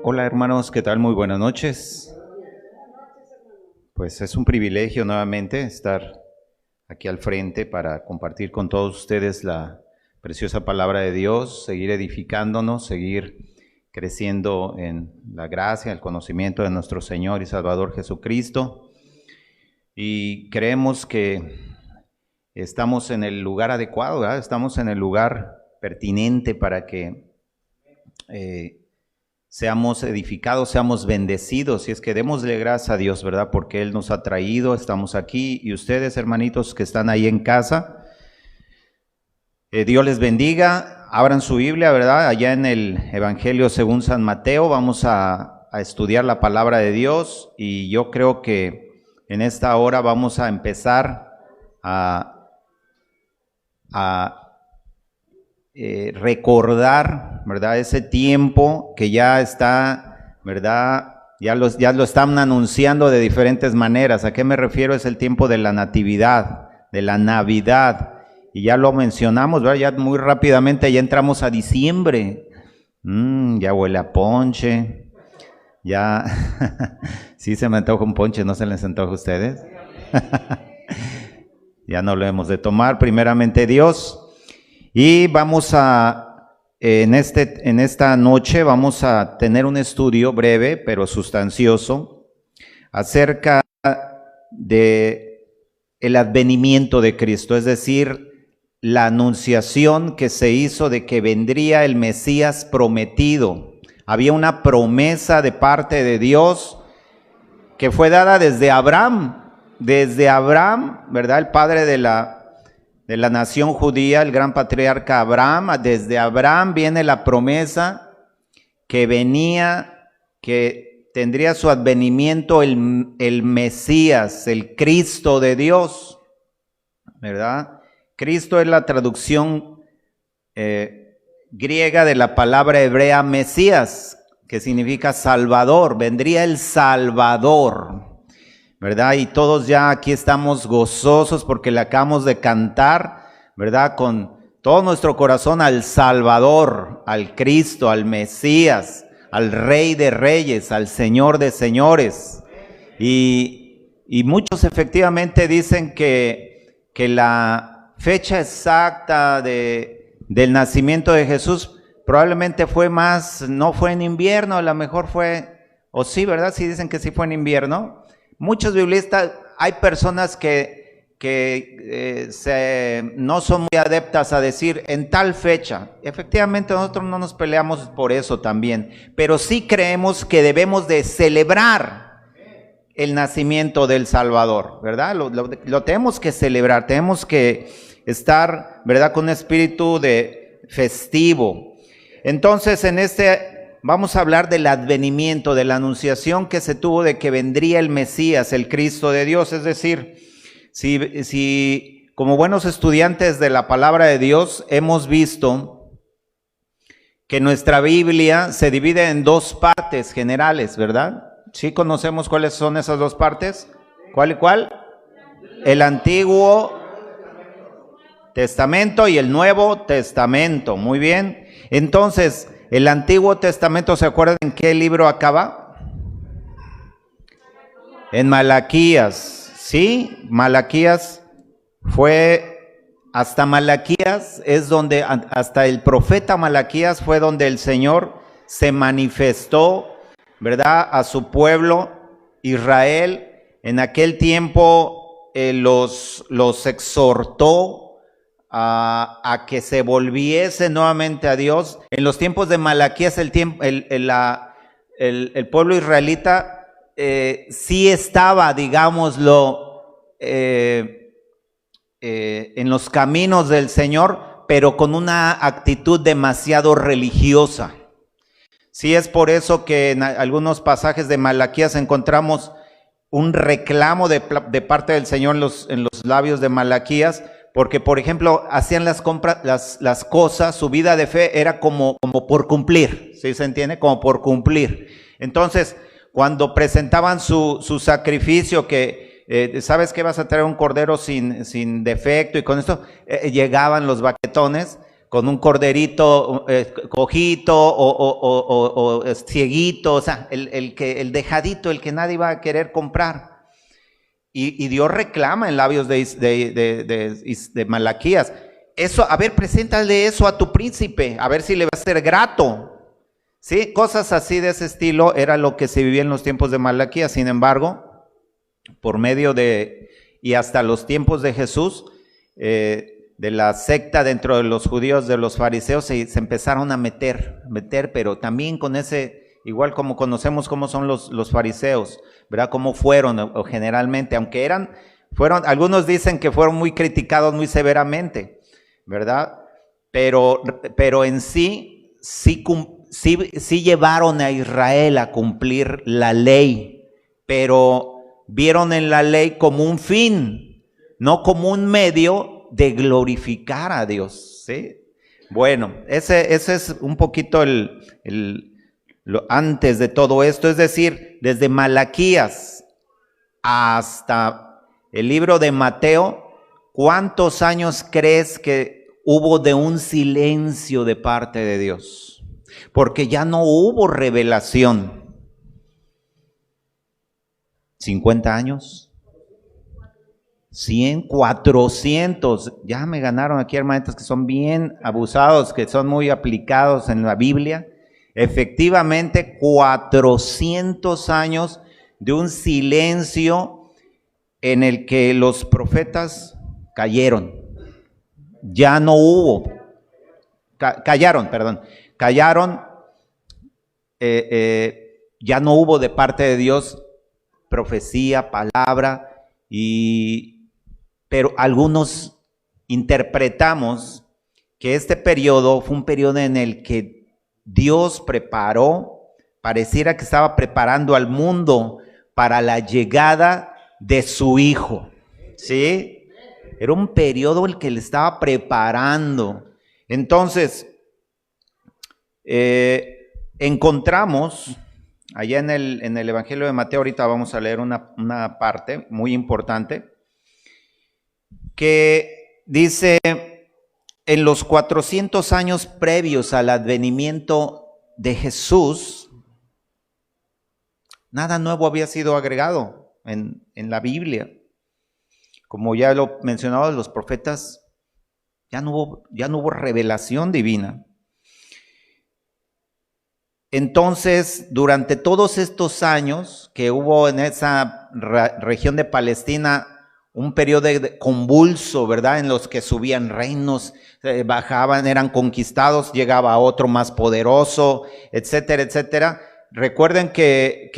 Hola hermanos, ¿qué tal? Muy buenas noches. Pues es un privilegio nuevamente estar aquí al frente para compartir con todos ustedes la preciosa palabra de Dios, seguir edificándonos, seguir creciendo en la gracia, el conocimiento de nuestro Señor y Salvador Jesucristo. Y creemos que estamos en el lugar adecuado, ¿verdad? Estamos en el lugar pertinente para que seamos edificados, seamos bendecidos, y es que démosle gracias a Dios, ¿verdad? Porque Él nos ha traído, estamos aquí, y ustedes, hermanitos que están ahí en casa, Dios les bendiga, abran su Biblia, ¿verdad? Allá en el Evangelio según San Mateo, vamos a estudiar la palabra de Dios, y yo creo que en esta hora vamos a empezar a recordar, ¿verdad? Ese tiempo que ya está, ¿verdad? Ya lo están anunciando de diferentes maneras. ¿A qué me refiero? Es el tiempo de la natividad, de la Navidad. Y ya lo mencionamos, ¿verdad? Ya muy rápidamente ya entramos a diciembre. Ya huele a ponche. Ya, sí se me antoja un ponche, ¿no se les antoja a ustedes? Ya no lo hemos de tomar, primeramente Dios. Y vamos en esta noche vamos a tener un estudio breve pero sustancioso acerca de el advenimiento de Cristo, es decir, la anunciación que se hizo de que vendría el Mesías prometido. Había una promesa de parte de Dios que fue dada desde Abraham, ¿verdad? El padre de la nación judía, el gran patriarca Abraham. Desde Abraham viene la promesa que venía, que tendría su advenimiento el Mesías, el Cristo de Dios, ¿verdad? Cristo es la traducción griega de la palabra hebrea Mesías, que significa Salvador. Vendría el Salvador, ¿verdad? Y todos ya aquí estamos gozosos porque le acabamos de cantar, ¿verdad? Con todo nuestro corazón al Salvador, al Cristo, al Mesías, al Rey de Reyes, al Señor de Señores. Y muchos efectivamente dicen que la fecha exacta del nacimiento de Jesús probablemente no fue en invierno, a lo mejor fue, o sí, ¿verdad? Sí dicen que sí fue en invierno. Muchos biblistas, hay personas que no son muy adeptas a decir en tal fecha. Efectivamente, nosotros no nos peleamos por eso también, pero sí creemos que debemos de celebrar el nacimiento del Salvador, ¿verdad? Lo tenemos que celebrar, tenemos que estar, ¿verdad?, con un espíritu de festivo. Entonces, vamos a hablar del advenimiento, de la anunciación que se tuvo de que vendría el Mesías, el Cristo de Dios. Es decir, si como buenos estudiantes de la palabra de Dios hemos visto que nuestra Biblia se divide en dos partes generales, ¿verdad? ¿Sí conocemos cuáles son esas dos partes? ¿Cuál y cuál? El Antiguo Testamento y el Nuevo Testamento. Muy bien. Entonces, el Antiguo Testamento, ¿se acuerdan en qué libro acaba? En Malaquías, ¿sí? Malaquías hasta Malaquías es donde, hasta el profeta Malaquías fue donde el Señor se manifestó, ¿verdad?, a su pueblo Israel. En aquel tiempo los exhortó a que se volviese nuevamente a Dios. En los tiempos de Malaquías el pueblo israelita sí estaba, digámoslo, en los caminos del Señor, pero con una actitud demasiado religiosa. Sí, es por eso que en algunos pasajes de Malaquías encontramos un reclamo de parte del Señor en los labios de Malaquías, porque, por ejemplo, hacían las cosas, su vida de fe era como por cumplir, ¿sí se entiende? Como por cumplir. Entonces, cuando presentaban su sacrificio, que sabes que vas a traer un cordero sin defecto, y con esto llegaban los baquetones, con un corderito cojito o cieguito, o sea, el dejadito, el que nadie va a querer comprar. Y Dios reclama en labios de Malaquías, eso, a ver, preséntale eso a tu príncipe, a ver si le va a ser grato. Sí, cosas así de ese estilo era lo que se vivía en los tiempos de Malaquías. Sin embargo, por medio y hasta los tiempos de Jesús, de la secta dentro de los judíos, de los fariseos, se empezaron a meter, pero también con igual como conocemos cómo son los fariseos, ¿verdad? Cómo fueron o generalmente, aunque algunos dicen que fueron muy criticados muy severamente, ¿verdad? Pero en sí llevaron a Israel a cumplir la ley, pero vieron en la ley como un fin, no como un medio de glorificar a Dios, ¿sí? Bueno, ese es un poquito antes de todo esto, es decir, desde Malaquías hasta el libro de Mateo, ¿cuántos años crees que hubo de un silencio de parte de Dios? Porque ya no hubo revelación. 50 años, 100, 400, ya me ganaron aquí hermanitas que son bien abusados, que son muy aplicados en la Biblia. Efectivamente, 400 años de un silencio en el que los profetas cayeron. Ya no hubo, callaron, ya no hubo de parte de Dios profecía, palabra, pero algunos interpretamos que este periodo fue un periodo en el que Dios pareciera que estaba preparando al mundo para la llegada de su Hijo, ¿sí? Era un periodo el que le estaba preparando. Entonces, encontramos allá en el Evangelio de Mateo, ahorita vamos a leer una parte muy importante, que dice, en los 400 años previos al advenimiento de Jesús, nada nuevo había sido agregado en la Biblia. Como ya lo mencionaba, los profetas, ya no hubo revelación divina. Entonces, durante todos estos años que hubo en esa región de Palestina, un periodo convulso, ¿verdad? En los que subían reinos, bajaban, eran conquistados, llegaba otro más poderoso, etcétera, etcétera. Recuerden que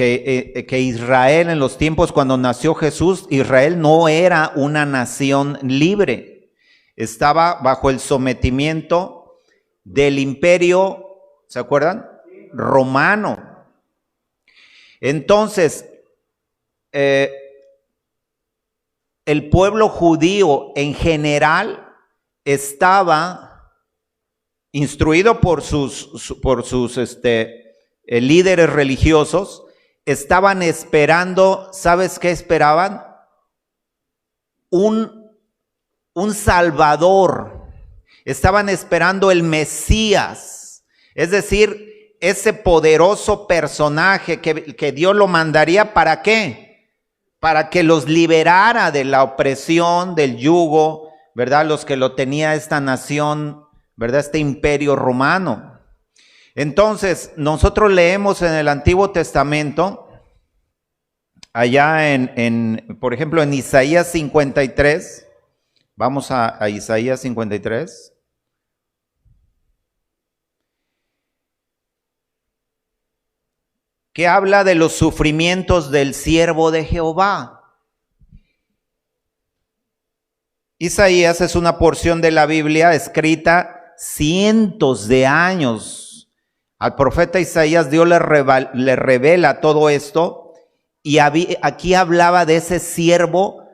Israel en los tiempos cuando nació Jesús, Israel no era una nación libre. Estaba bajo el sometimiento del imperio, ¿se acuerdan? Romano. Entonces, el pueblo judío en general estaba instruido por sus líderes religiosos, estaban esperando, ¿sabes qué esperaban? Un Salvador, estaban esperando el Mesías, es decir, ese poderoso personaje que Dios lo mandaría, ¿para qué? Para que los liberara de la opresión, del yugo, ¿verdad? Los que lo tenía esta nación, ¿verdad? Este imperio romano. Entonces, nosotros leemos en el Antiguo Testamento, allá por ejemplo, en Isaías 53, vamos a Isaías 53. Que habla de los sufrimientos del siervo de Jehová. Isaías es una porción de la Biblia escrita cientos de años. Al profeta Isaías Dios le revela todo esto y aquí hablaba de ese siervo,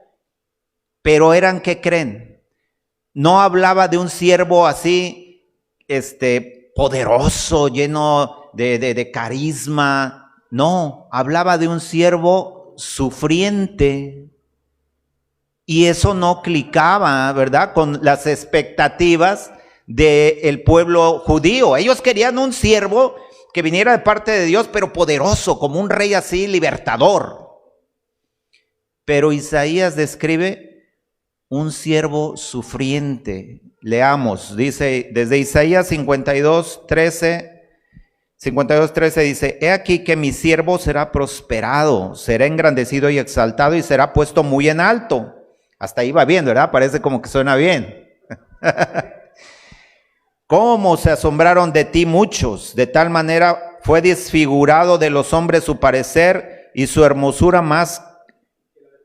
pero eran, ¿qué creen? No hablaba de un siervo así, poderoso, lleno de carisma. No, hablaba de un siervo sufriente. Y eso no clicaba, ¿verdad? Con las expectativas del pueblo judío. Ellos querían un siervo que viniera de parte de Dios, pero poderoso, como un rey así, libertador. Pero Isaías describe un siervo sufriente. Leamos, dice desde Isaías 52:13 dice: he aquí que mi siervo será prosperado, será engrandecido y exaltado y será puesto muy en alto. Hasta ahí va bien, ¿verdad? Parece como que suena bien. ¿Cómo se asombraron de ti muchos? De tal manera fue desfigurado de los hombres su parecer y su hermosura más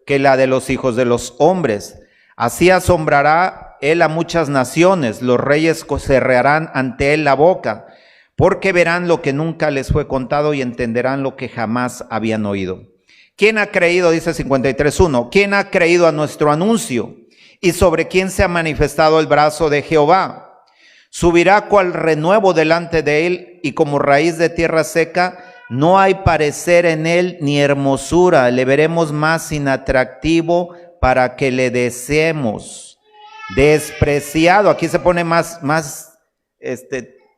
que la de los hijos de los hombres. Así asombrará él a muchas naciones, los reyes cerrarán ante él la boca, porque verán lo que nunca les fue contado y entenderán lo que jamás habían oído. ¿Quién ha creído? Dice 53:1. ¿Quién ha creído a nuestro anuncio? ¿Y sobre quién se ha manifestado el brazo de Jehová? Subirá cual renuevo delante de él, y como raíz de tierra seca, no hay parecer en él ni hermosura. Le veremos más inatractivo para que le deseemos. Despreciado, aquí se pone más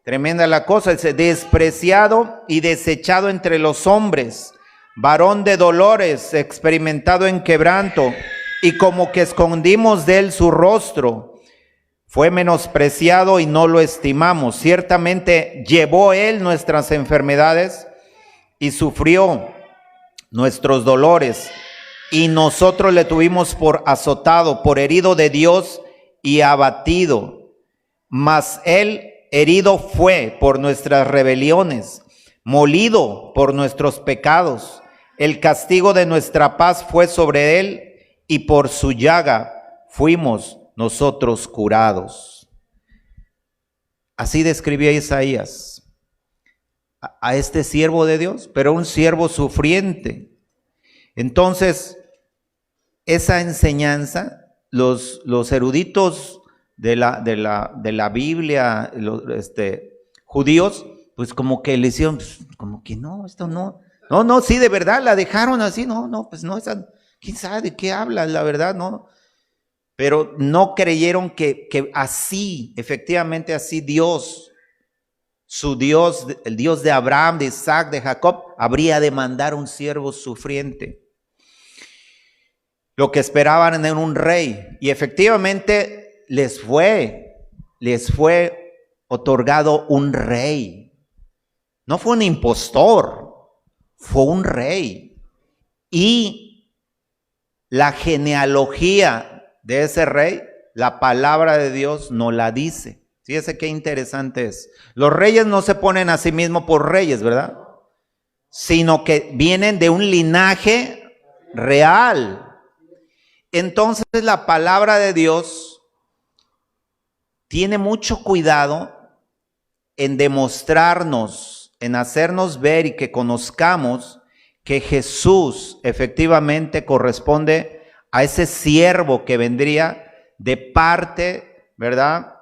tremenda la cosa, dice: despreciado y desechado entre los hombres, varón de dolores, experimentado en quebranto, y como que escondimos de él su rostro. Fue menospreciado y no lo estimamos. Ciertamente llevó él nuestras enfermedades y sufrió nuestros dolores, y nosotros le tuvimos por azotado, por herido de Dios y abatido. Mas él herido fue por nuestras rebeliones, molido por nuestros pecados. El castigo de nuestra paz fue sobre él, y por su llaga fuimos nosotros curados. Así describía Isaías a este siervo de Dios, pero un siervo sufriente. Entonces, esa enseñanza, los eruditos de la Biblia, los judíos, pues como que le hicieron, pues, como que no, esto no, sí, de verdad la dejaron así, pues no, esa, quién sabe de qué habla, la verdad, no. Pero no creyeron que así, efectivamente así Dios, su Dios, el Dios de Abraham, de Isaac, de Jacob, habría de mandar un siervo sufriente. Lo que esperaban era un rey, y efectivamente les fue otorgado un rey. No fue un impostor, fue un rey. Y la genealogía de ese rey, la palabra de Dios no la dice. Fíjese qué interesante es. Los reyes no se ponen a sí mismos por reyes, ¿verdad? Sino que vienen de un linaje real. Entonces la palabra de Dios tiene mucho cuidado en demostrarnos, en hacernos ver y que conozcamos que Jesús efectivamente corresponde a ese siervo que vendría de parte, ¿verdad?,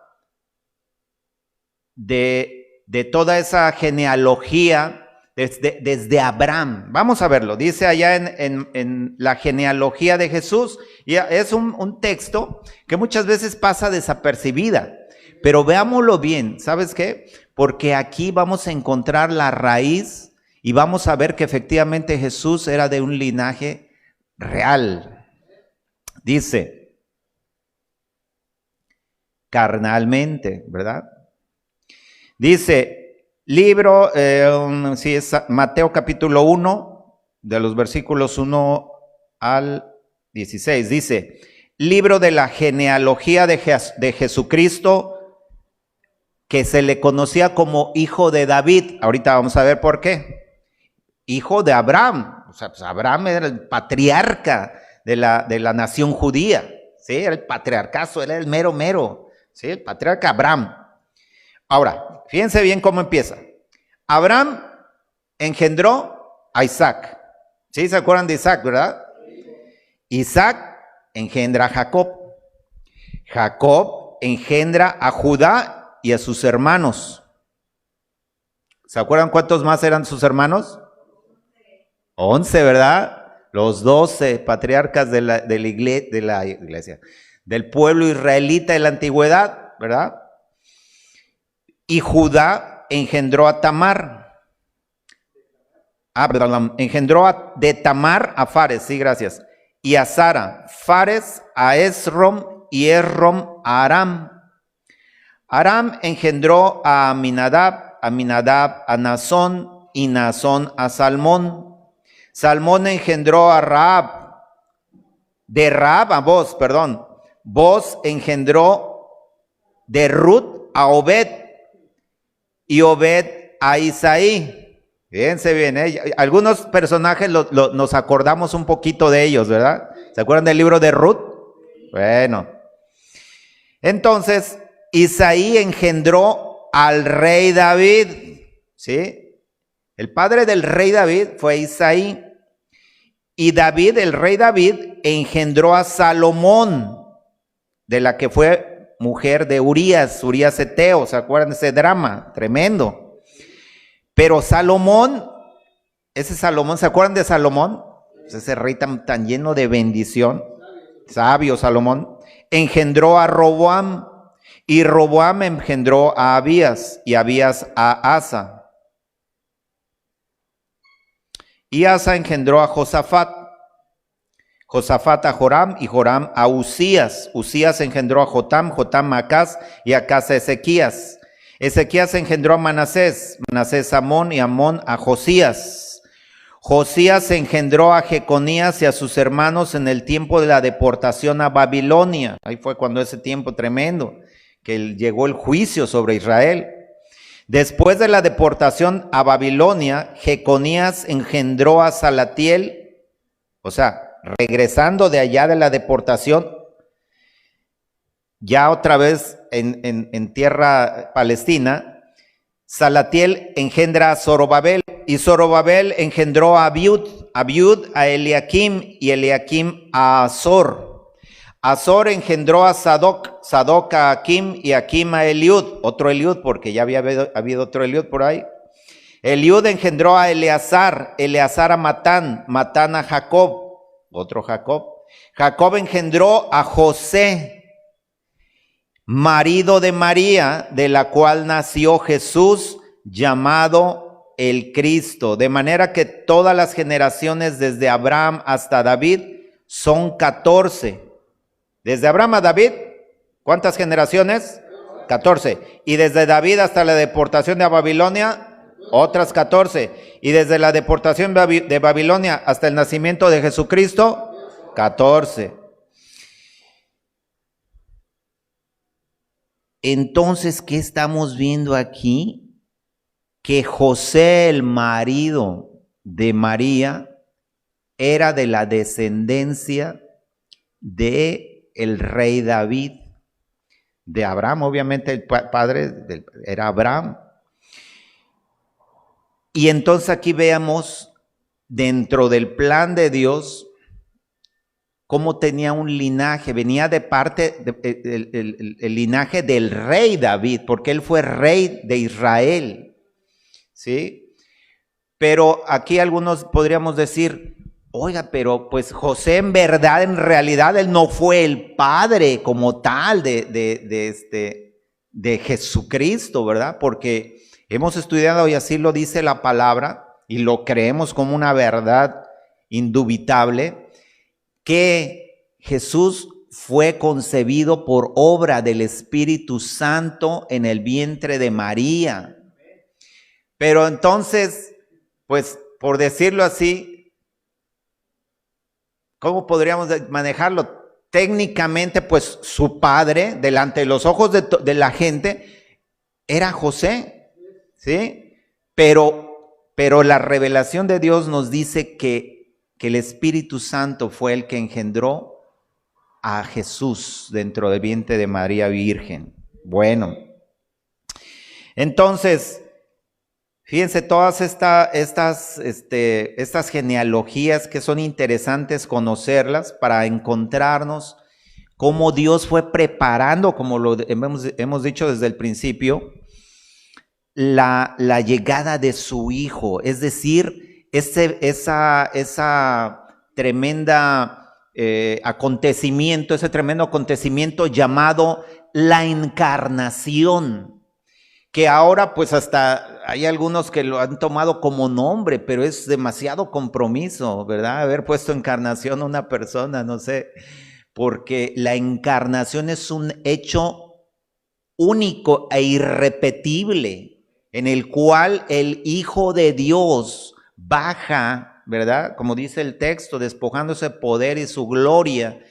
de toda esa genealogía desde Abraham. Vamos a verlo, dice allá en la genealogía de Jesús, y es un texto que muchas veces pasa desapercibida, pero veámoslo bien. ¿Sabes qué? Porque aquí vamos a encontrar la raíz y vamos a ver que efectivamente Jesús era de un linaje real. Dice, carnalmente, ¿verdad? Dice, libro, sí, es Mateo capítulo 1, de los versículos 1 al 16, dice, libro de la genealogía de Jesucristo, que se le conocía como hijo de David. Ahorita vamos a ver por qué. Hijo de Abraham, o sea, pues Abraham era el patriarca de la nación judía, ¿sí? Era el patriarcazo, era el mero, ¿sí? El patriarca Abraham. Ahora, fíjense bien cómo empieza. Abraham engendró a Isaac. ¿Sí? ¿Se acuerdan de Isaac, verdad? Isaac engendra a Jacob. Jacob engendra a Judá y a sus hermanos. ¿Se acuerdan cuántos más eran sus hermanos? 11, ¿verdad? Los 12 patriarcas de la iglesia, del pueblo israelita de la antigüedad, ¿verdad? Y Judá engendró a Tamar. Perdón, engendró de Tamar a Fares, sí, gracias. Y a Sara, Fares a Esrom y Esrom a Aram. Aram engendró a Aminadab, Aminadab a Nazón y Nazón a Salmón. Salmón engendró a Rahab, de Rahab a Boz, perdón. Boz engendró de Ruth a Obed y Obed a Isaí. Fíjense bien, algunos personajes nos acordamos un poquito de ellos, ¿verdad? ¿Se acuerdan del libro de Ruth? Bueno, entonces Isaí engendró al rey David, ¿sí? El padre del rey David fue Isaí. Y David, el rey David, engendró a Salomón, de la que fue mujer de Urías Eteo. ¿Se acuerdan de ese drama? Tremendo. Pero Salomón, ese Salomón, ¿se acuerdan de Salomón? Ese rey tan lleno de bendición, sabio Salomón, engendró a Roboam, y Roboam engendró a Abías, y Abías a Asa. Y Asa engendró a Josafat, Josafat a Joram, y Joram a Usías. Usías engendró a Jotam, Jotam a Acaz, y Acaz a Ezequías. Ezequías engendró a Manasés, Manasés a Amón, y Amón a Josías. Josías engendró a Jeconías y a sus hermanos en el tiempo de la deportación a Babilonia. Ahí fue cuando ese tiempo tremendo, que llegó el juicio sobre Israel. Después de la deportación a Babilonia, Jeconías engendró a Salatiel, o sea, regresando de allá de la deportación, ya otra vez en tierra palestina, Salatiel engendra a Zorobabel, y Zorobabel engendró a Abiud a Eliakim, y Eliakim a Azor. Azor engendró a Sadoc, Sadoc a Akim, y Akim a Eliud, otro Eliud, porque ya había habido otro Eliud por ahí. Eliud engendró a Eleazar, Eleazar a Matán, Matán a Jacob, otro Jacob. Jacob engendró a José, marido de María, de la cual nació Jesús, llamado el Cristo. De manera que todas las generaciones desde Abraham hasta David son 14. Desde Abraham a David, ¿cuántas generaciones? 14. Y desde David hasta la deportación de Babilonia, otras 14. Y desde la deportación de Babilonia hasta el nacimiento de Jesucristo, 14. Entonces, ¿qué estamos viendo aquí? Que José, el marido de María, era de la descendencia de el rey David, de Abraham. Obviamente el padre era Abraham. Y entonces aquí veamos dentro del plan de Dios cómo tenía un linaje, venía de parte el linaje del rey David, porque él fue rey de Israel, ¿sí? Pero aquí algunos podríamos decir, oiga, pero pues José en verdad, en realidad, él no fue el padre como tal de Jesucristo, ¿verdad? Porque hemos estudiado y así lo dice la palabra y lo creemos como una verdad indubitable, que Jesús fue concebido por obra del Espíritu Santo en el vientre de María. Pero entonces, pues por decirlo así, ¿cómo podríamos manejarlo? Técnicamente, pues su padre, delante de los ojos de la gente, era José, ¿sí? Pero la revelación de Dios nos dice que el Espíritu Santo fue el que engendró a Jesús dentro del vientre de María Virgen. Bueno, entonces, fíjense todas estas genealogías que son interesantes conocerlas para encontrarnos cómo Dios fue preparando, como lo hemos dicho desde el principio, la llegada de su Hijo, es decir, esa tremenda ese tremendo acontecimiento llamado la encarnación, que ahora pues hasta hay algunos que lo han tomado como nombre, pero es demasiado compromiso, ¿verdad? Haber puesto encarnación a una persona, no sé, porque la encarnación es un hecho único e irrepetible, en el cual el Hijo de Dios baja, ¿verdad? Como dice el texto, despojándose de poder y su gloria,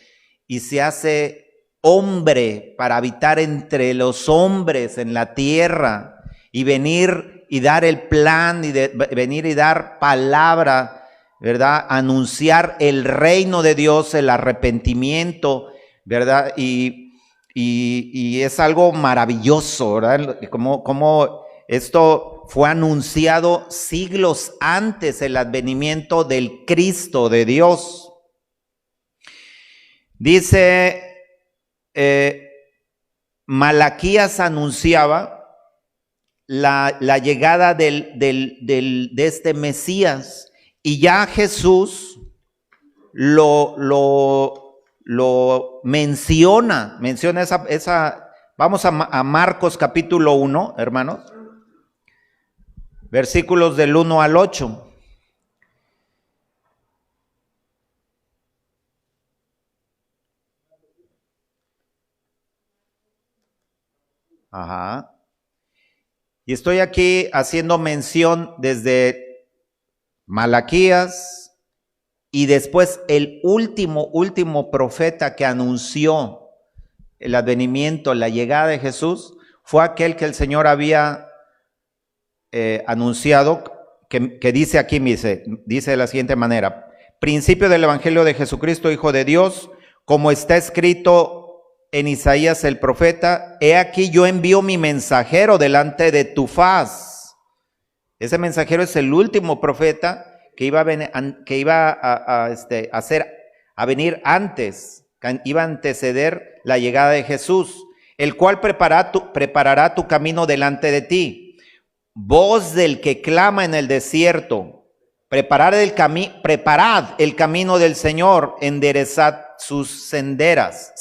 y se hace hombre para habitar entre los hombres en la tierra, y venir y dar el plan, y venir y dar palabra, ¿verdad? Anunciar el reino de Dios, el arrepentimiento, ¿verdad? Y es algo maravilloso, ¿verdad? Como esto fue anunciado siglos antes del advenimiento del Cristo de Dios. Dice, Malaquías anunciaba la llegada de este Mesías, y ya Jesús lo menciona esa. Vamos a Marcos capítulo 1, hermanos, versículos del 1 al 8. Ajá. Y estoy aquí haciendo mención desde Malaquías, y después el último profeta que anunció el advenimiento, la llegada de Jesús, fue aquel que el Señor había anunciado, que dice aquí, dice de la siguiente manera: principio del Evangelio de Jesucristo, Hijo de Dios, como está escrito en Isaías el profeta: he aquí yo envío mi mensajero delante de tu faz. Ese mensajero es el último profeta que iba a venir antes, iba a anteceder la llegada de Jesús, el cual preparará tu camino delante de ti. Voz del que clama en el desierto: preparad el camino del Señor, enderezad sus sendas.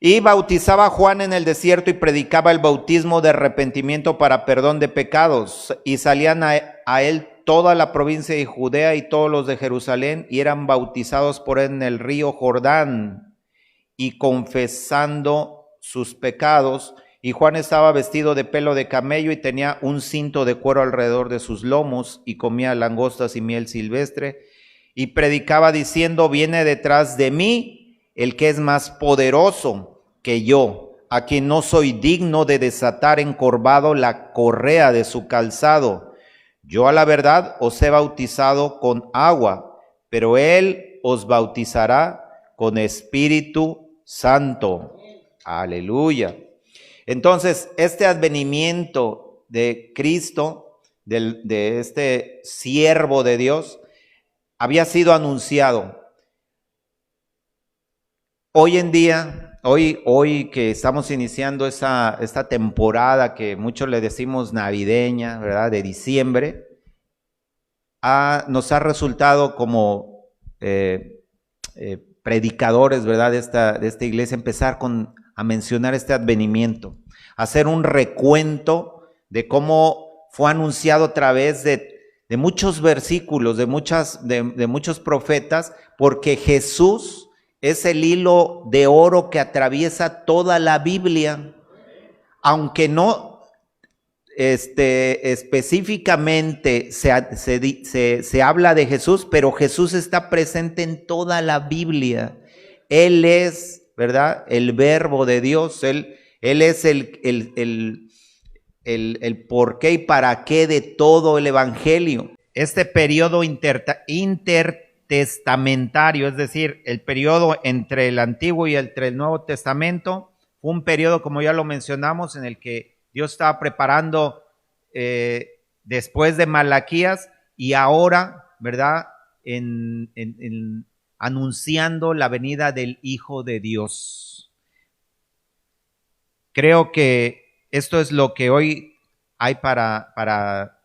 Y bautizaba Juan en el desierto y predicaba el bautismo de arrepentimiento para perdón de pecados, y salían a él toda la provincia de Judea y todos los de Jerusalén, y eran bautizados por él en el río Jordán, y confesando sus pecados. Y Juan estaba vestido de pelo de camello y tenía un cinto de cuero alrededor de sus lomos, y comía langostas y miel silvestre, y predicaba diciendo: viene detrás de mí el que es más poderoso que yo, a quien no soy digno de desatar encorvado la correa de su calzado. Yo a la verdad os he bautizado con agua, pero él os bautizará con Espíritu Santo. Aleluya. Entonces, este advenimiento de Cristo, de este siervo de Dios, había sido anunciado. Hoy en día, hoy que estamos iniciando esta temporada que muchos le decimos navideña, ¿verdad? De diciembre, nos ha resultado como predicadores, ¿verdad? De esta iglesia, empezar a mencionar este advenimiento, hacer un recuento de cómo fue anunciado a través de muchos versículos, de muchos profetas, porque Jesús es el hilo de oro que atraviesa toda la Biblia, aunque no específicamente se habla de Jesús, pero Jesús está presente en toda la Biblia. Él es, ¿verdad?, el Verbo de Dios. Él es el por qué y para qué de todo el Evangelio. Este periodo intertestamentario, es decir, el periodo entre el Antiguo y entre el Nuevo Testamento, fue un periodo, como ya lo mencionamos, en el que Dios estaba preparando después de Malaquías, y ahora, ¿verdad?, anunciando la venida del Hijo de Dios. Creo que esto es lo que hoy hay para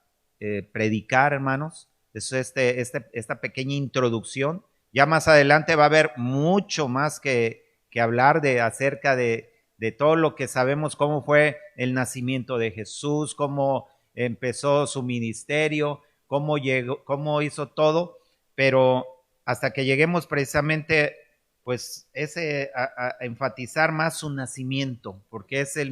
predicar, hermanos. Es esta pequeña introducción. Ya más adelante va a haber mucho más que hablar acerca de de todo lo que sabemos, cómo fue el nacimiento de Jesús, cómo empezó su ministerio, cómo llegó, cómo hizo todo, pero hasta que lleguemos precisamente pues a enfatizar más su nacimiento, porque es el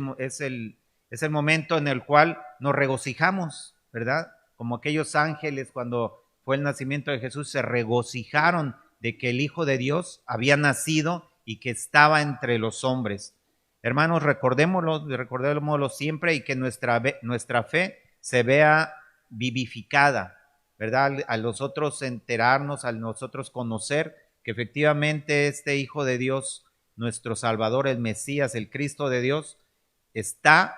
momento en el cual nos regocijamos, ¿verdad? Como aquellos ángeles cuando fue el nacimiento de Jesús se regocijaron de que el Hijo de Dios había nacido y que estaba entre los hombres. Hermanos, recordémoslo siempre y que nuestra fe se vea vivificada, ¿verdad? A nosotros enterarnos, a nosotros conocer que efectivamente este Hijo de Dios, nuestro Salvador, el Mesías, el Cristo de Dios, está,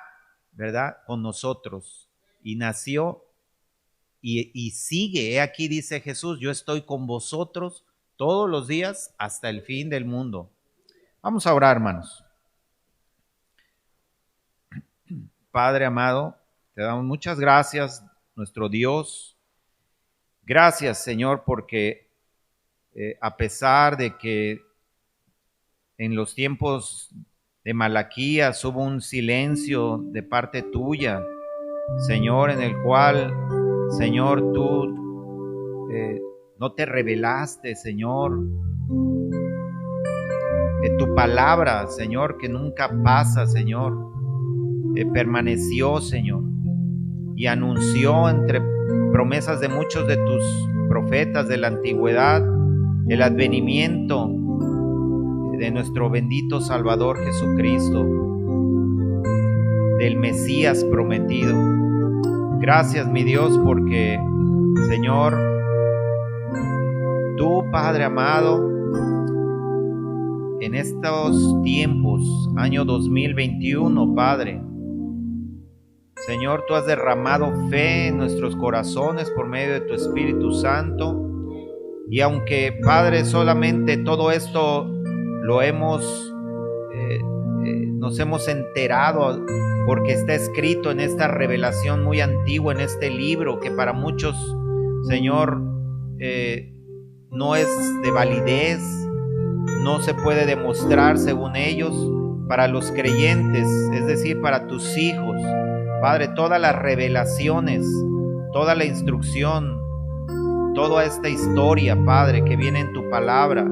¿verdad?, con nosotros y nació y sigue. Aquí dice Jesús, yo estoy con vosotros todos los días hasta el fin del mundo. Vamos a orar, hermanos. Padre amado, te damos muchas gracias, nuestro Dios. Gracias, Señor, porque a pesar de que en los tiempos de Malaquías hubo un silencio de parte tuya, Señor, en el cual, Señor, tú no te revelaste, Señor, tu palabra, Señor, que nunca pasa, Señor, permaneció, Señor, y anunció entre promesas de muchos de tus profetas de la antigüedad el advenimiento de nuestro bendito Salvador Jesucristo, del Mesías prometido. Gracias, mi Dios, porque, Señor, tú, Padre amado, en estos tiempos, año 2021, Padre, Señor, tú has derramado fe en nuestros corazones por medio de tu Espíritu Santo. Y aunque, Padre, solamente todo esto lo nos hemos enterado porque está escrito en esta revelación muy antigua, en este libro que para muchos, Señor, no es de validez, no se puede demostrar según ellos. Para los creyentes, es decir, para tus hijos, Padre, todas las revelaciones, toda la instrucción, toda esta historia, Padre, que viene en tu palabra,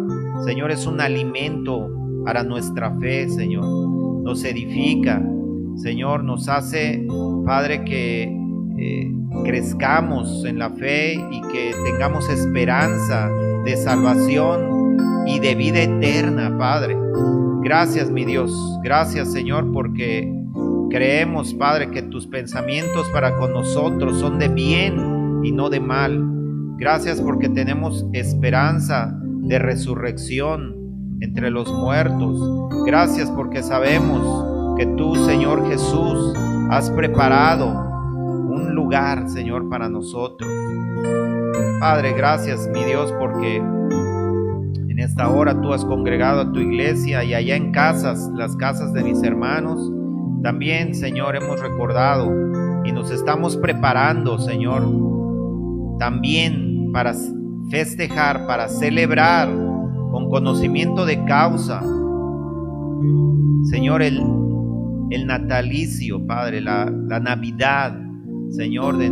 Señor, es un alimento para nuestra fe, Señor. Nos edifica, Señor, nos hace, Padre, que crezcamos en la fe y que tengamos esperanza de salvación y de vida eterna, Padre. Gracias, mi Dios. Gracias, Señor, porque creemos, Padre, que tus pensamientos para con nosotros son de bien y no de mal. Gracias porque tenemos esperanza de resurrección entre los muertos. Gracias porque sabemos que tú, Señor Jesús, has preparado un lugar, Señor, para nosotros. Padre, gracias, mi Dios, porque en esta hora tú has congregado a tu iglesia y allá en casas, las casas de mis hermanos, también, Señor, hemos recordado y nos estamos preparando, Señor, también para festejar, para celebrar con conocimiento de causa, Señor, el natalicio, Padre, la Navidad, Señor, de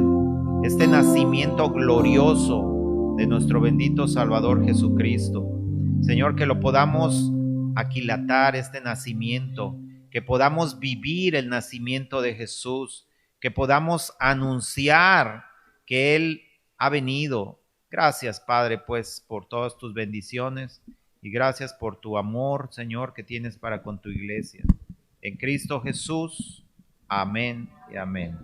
este nacimiento glorioso de nuestro bendito Salvador Jesucristo. Señor, que lo podamos aquilatar este nacimiento, que podamos vivir el nacimiento de Jesús, que podamos anunciar que Él ha venido. Gracias, Padre, pues, por todas tus bendiciones y gracias por tu amor, Señor, que tienes para con tu iglesia. En Cristo Jesús. Amén y amén.